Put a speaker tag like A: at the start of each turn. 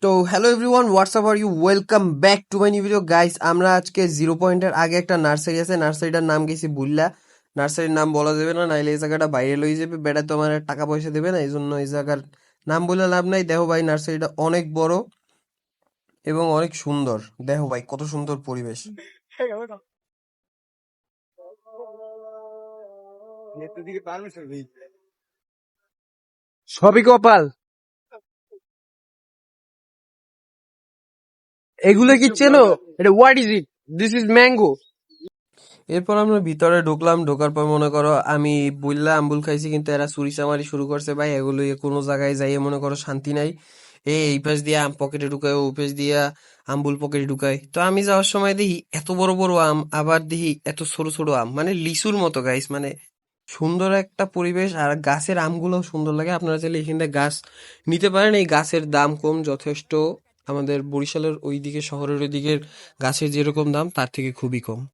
A: তো hello everyone, what's up are you, welcome back to my new video guys. আমরা আজকে 0 পয়েন্টের আগে একটা নার্সারি আছে, নার্সারিটার নাম গেছি বুল্লা। নার্সারির নাম বলা যাবে না, নাইলে এই জায়গাটা বাইরে লই যাবে, বেটা তো আমার টাকা পয়সা দেবে না, এই জন্য এই জায়গার নাম বলে লাভ নাই। দেখো ভাই, নার্সারিটা অনেক বড় এবং অনেক সুন্দর। দেখো ভাই, কত সুন্দর পরিবেশ।
B: সবই কপাল। এগুলো কি চেনো? এটা what is it? This is mango.
A: এরপর আমরা ভিতরে ঢুকলাম, ঢোকার পর মনে করো আমি বুল্লা আম্বুল খাইছি, কিন্তু এরা চুরিচামারি শুরু করছে ভাই। এগুলো কোনো জায়গায় যাইয়ে মনে করো শান্তি নাই। এই পাশ দিয়ে আম পকেটে ঢুকায়, ওই পাশ দিয়া আম্বুল পকেটে ঢুকায়। তো আমি যাওয়ার সময় দেখি এত বড় বড় আম, আবার দেখি এত ছোট ছোট আম, মানে লিচুর মতো গাইস। মানে সুন্দর একটা পরিবেশ, আর গাছের আমগুলোও সুন্দর লাগে। আপনারা চাইলে এখানে গাছ নিতে পারেন, এই গাছের দাম কম যথেষ্ট। আমাদের বরিশালের ওইদিকে, শহরের ওইদিকের গাছের যেরকম দাম তার থেকে খুবই কম।